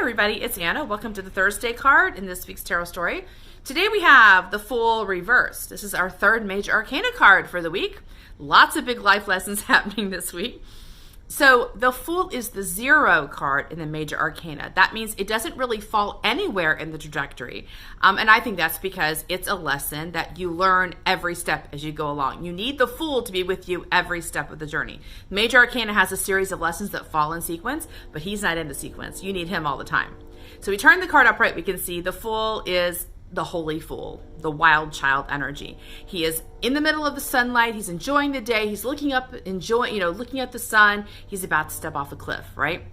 everybody, it's Anna. Welcome to the Thursday card in this week's tarot story. Today we have the Fool reversed. This is our third major arcana card for the week. Lots of big life lessons happening this week. So the Fool is the 0 card in the major arcana. That means it doesn't really fall anywhere in the trajectory. And I think that's because it's a lesson that you learn every step as you go along. You need the Fool to be with you every step of the journey. Major arcana has a series of lessons that fall in sequence, but he's not in the sequence. You need him all the time. So we turn the card upright, we can see the Fool is the holy fool, the wild child energy. He is in the middle of the sunlight. He's enjoying the day. He's looking up, looking at the sun. He's about to step off a cliff, right?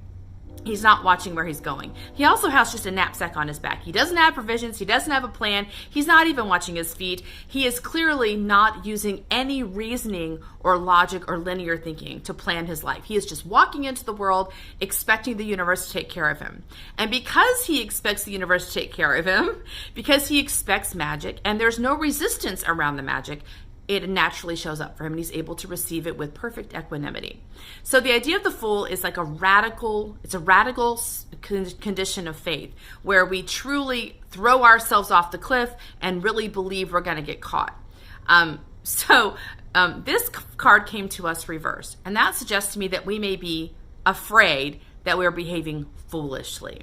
He's not watching where he's going. He also has just a knapsack on his back. He doesn't have provisions. He doesn't have a plan. He's not even watching his feet. He is clearly not using any reasoning or logic or linear thinking to plan his life. He is just walking into the world expecting the universe to take care of him. And because he expects the universe to take care of him, because he expects magic and there's no resistance around the magic, it naturally shows up for him and he's able to receive it with perfect equanimity. So the idea of the Fool is like a radical condition of faith where we truly throw ourselves off the cliff and really believe we're going to get caught. This card came to us reversed, and that suggests to me that we may be afraid that we're behaving foolishly.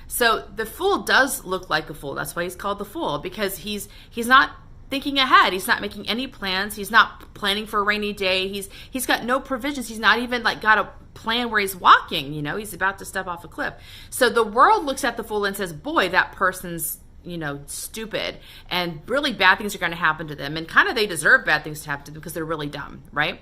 So the Fool does look like a fool. That's why he's called the Fool, because he's not thinking ahead. He's not making any plans. He's not planning for a rainy day. He's got no provisions. He's not even got a plan where he's walking. He's about to step off a cliff. So the world looks at the Fool and says, boy, that person's stupid, and really bad things are going to happen to them, and kind of they deserve bad things to happen to them because they're really dumb, right?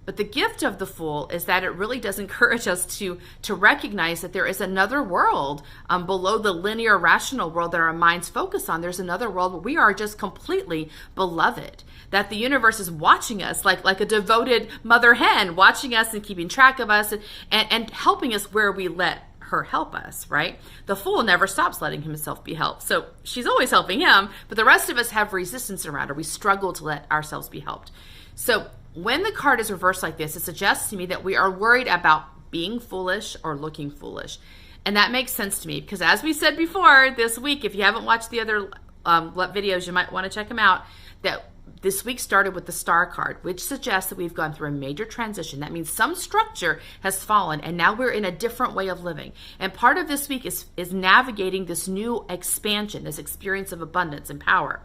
But the gift of the Fool is that it really does encourage us to recognize that there is another world below the linear rational world that our minds focus on. There's another world where we are just completely beloved, that the universe is watching us like a devoted mother hen, watching us and keeping track of us and helping us where we let her help us, right? The Fool never stops letting himself be helped. So she's always helping him, but the rest of us have resistance around her. We struggle to let ourselves be helped. So when the card is reversed like this, it suggests to me that we are worried about being foolish or looking foolish. And that makes sense to me because, as we said before this week, if you haven't watched the other videos, you might want to check them out, that this week started with the Star card, which suggests that we've gone through a major transition. That means some structure has fallen and now we're in a different way of living. And part of this week is navigating this new expansion, this experience of abundance and power.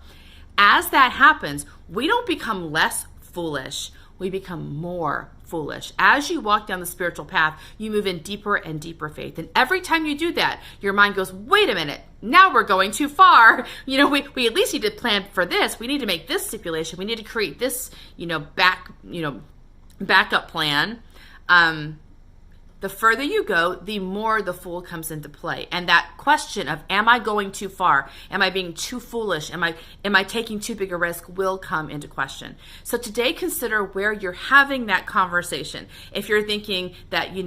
As that happens, we don't become less foolish, we become more foolish. As you walk down the spiritual path, you move in deeper and deeper faith. And every time you do that, your mind goes, wait a minute, now we're going too far. We at least need to plan for this. We need to make this stipulation. We need to create this, backup plan. The further you go, the more the Fool comes into play. And that question of, am I going too far? Am I being too foolish? Am I taking too big a risk will come into question. So today, consider where you're having that conversation. If you're thinking that, you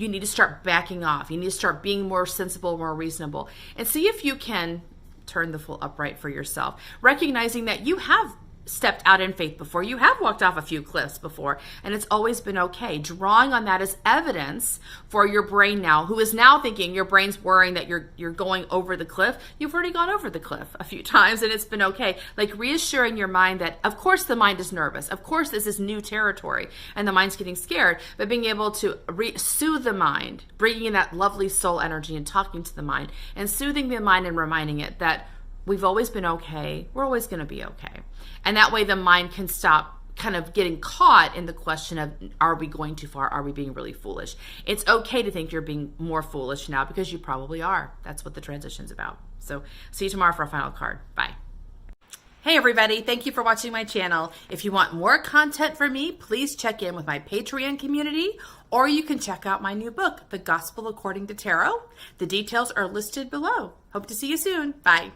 need to start backing off, you need to start being more sensible, more reasonable, and see if you can turn the Fool upright for yourself, recognizing that you have stepped out in faith before. You have walked off a few cliffs before, and it's always been okay. Drawing on that as evidence for your brain now, who is now thinking, your brain's worrying that you're going over the cliff. You've already gone over the cliff a few times, and it's been okay. Like reassuring your mind that, of course, the mind is nervous. Of course, this is new territory, and the mind's getting scared, but being able to soothe the mind, bringing in that lovely soul energy and talking to the mind, and soothing the mind and reminding it that we've always been okay. We're always going to be okay. And that way the mind can stop kind of getting caught in the question of, are we going too far? Are we being really foolish? It's okay to think you're being more foolish now because you probably are. That's what the transition's about. So see you tomorrow for a final card. Bye. Hey everybody, thank you for watching my channel. If you want more content from me, please check in with my Patreon community, or you can check out my new book, The Gospel According to Tarot. The details are listed below. Hope to see you soon. Bye.